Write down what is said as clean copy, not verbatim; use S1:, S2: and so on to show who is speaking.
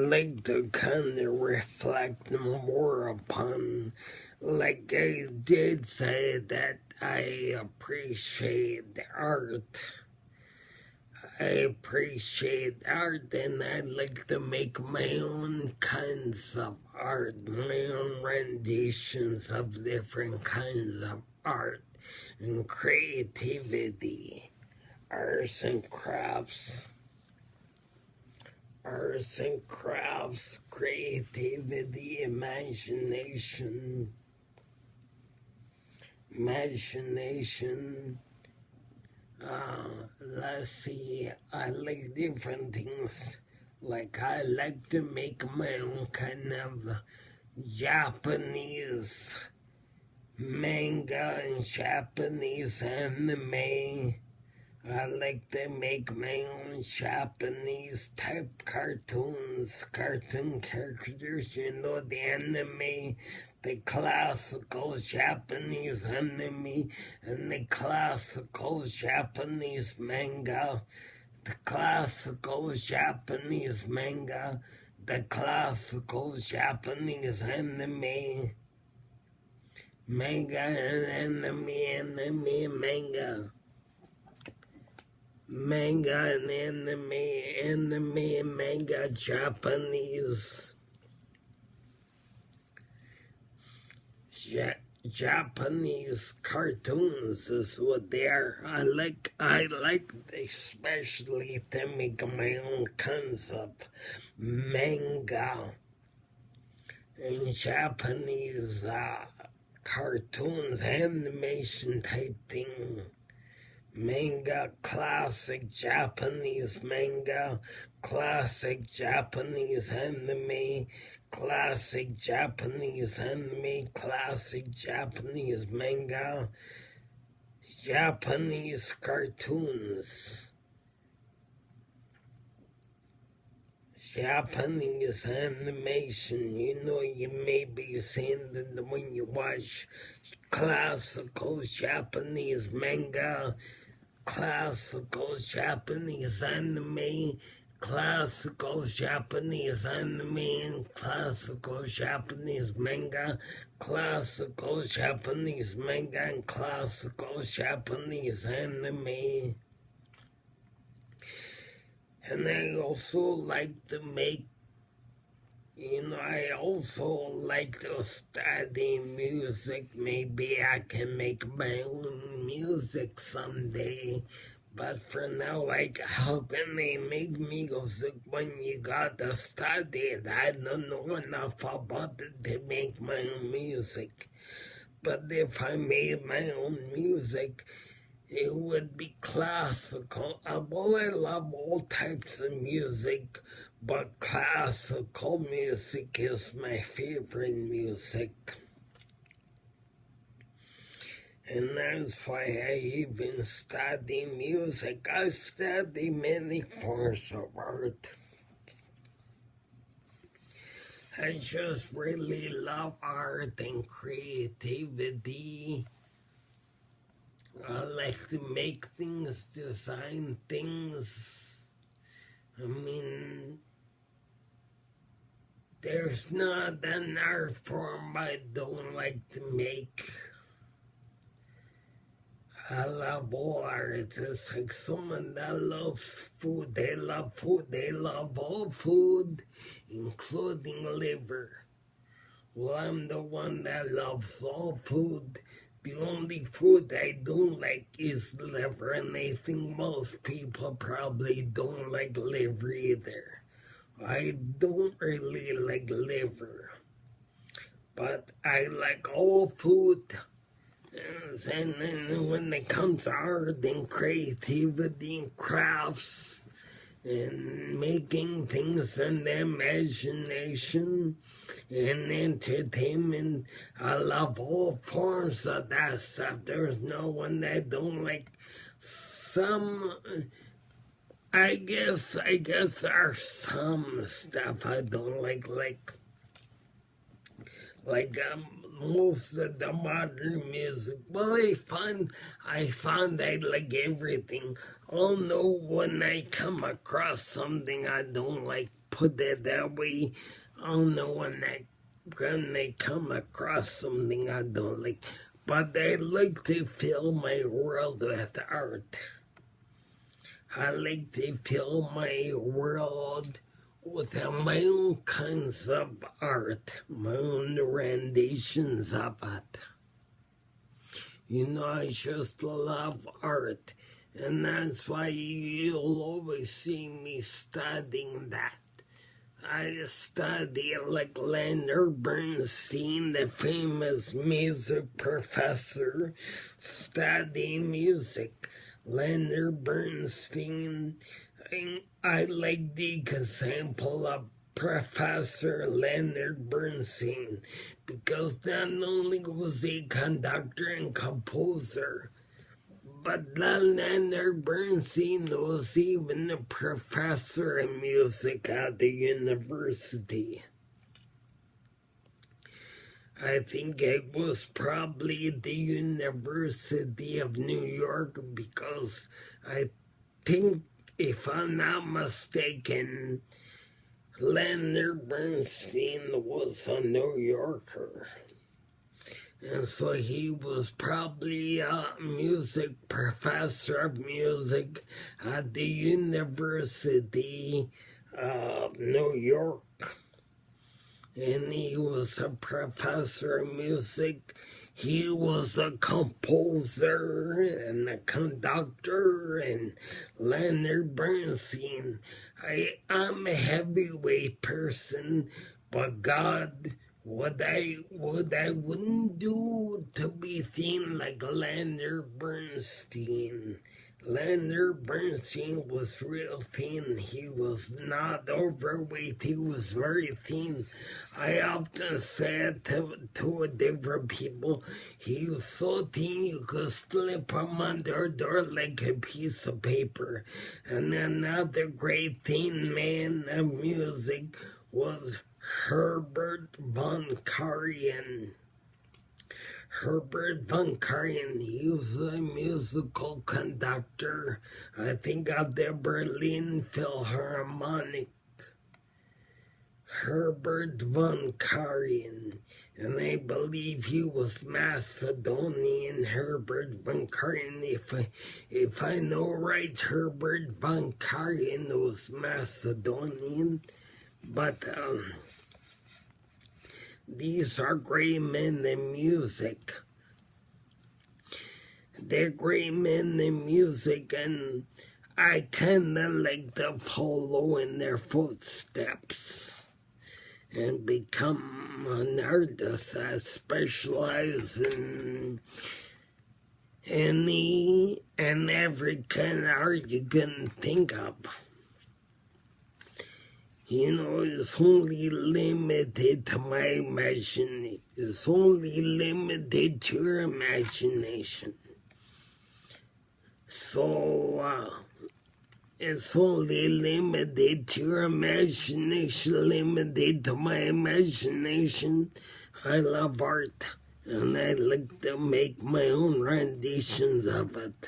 S1: like to kind of reflect more upon, like I did say that I appreciate art. I appreciate art and I like to make my own kinds of art, my own renditions of different kinds of art and creativity, arts and crafts. Arts and crafts, creativity, imagination. Let's see, I like different things. Like I like to make my own kind of Japanese manga and Japanese anime. I like to make my own Japanese type cartoons, cartoon characters, the anime, the classical Japanese anime, and the classical Japanese manga, the classical Japanese manga, the classical Japanese anime, manga and anime, manga. Manga and anime, manga, Japanese cartoons is what they are. I like especially to make my own kinds of manga and Japanese cartoons, animation type thing. Manga, classic Japanese manga, classic Japanese anime, classic Japanese anime, classic Japanese manga, Japanese cartoons, Japanese animation. You may be seeing that when you watch classical Japanese manga, classical Japanese anime, classical Japanese anime, and classical Japanese manga, classical Japanese manga, and classical Japanese anime. And I also like to make, I also like to study music. Maybe I can make my own music someday. But for now, like, how can they make music when you gotta study it? I don't know enough about it to make my own music. But if I made my own music, it would be classical. I love all types of music, but classical music is my favorite music. And that's why I even study music. I study many forms of art. I just really love art and creativity. I like to make things, design things. I mean, there's not an art form I don't like to make. I love all art. It's like someone that loves food. They love food. They love all food, including liver. Well, I'm the one that loves all food. The only food I don't like is liver, and I think most people probably don't like liver either. I don't really like liver, but I like all food. And then when it comes to art and creativity and crafts and making things and imagination and entertainment, I love all forms of that stuff. There's no one that don't like. Some, I guess there are some stuff I don't like most of the modern music. Well, I found I like everything. I'll know when I come across something I don't like put it that way. I don't know when they come across something I don't like, but I like to fill my world with art. I like to fill my world with my own kinds of art, my own renditions of it. You know, I just love art, and that's why you'll always see me studying that. I study like Leonard Bernstein, the famous music professor, study music. Leonard Bernstein, I like the example of Professor Leonard Bernstein because not only was he a conductor and composer, but Leonard Bernstein was even a professor in music at the university. I think it was probably the University of New York because I think, if I'm not mistaken, Leonard Bernstein was a New Yorker. And so he was probably a music professor of music at the University of New York. And he was a professor of music. He was a composer and a conductor, and Leonard Bernstein. I'm a heavyweight person, but God, what I wouldn't do to be thin like Leonard Bernstein. Leonard Bernstein was real thin. He was not overweight. He was very thin. I often said to different people, he was so thin you could slip him under a door like a piece of paper. And another great thin man of music was Herbert von Karajan. Herbert von Karajan, he was a musical conductor, I think, at the Berlin Philharmonic. Herbert von Karajan, and I believe he was Macedonian. Herbert von Karajan, if I know right, Herbert von Karajan was Macedonian, but these are great men in music. They're great men in music, and I kind of like to follow in their footsteps and become an artist. I specialize in any and every kind of art you can think of. You know, it's only limited to my imagination. It's only limited to your imagination. So, it's only limited to your imagination, limited to my imagination. I love art, and I like to make my own renditions of it.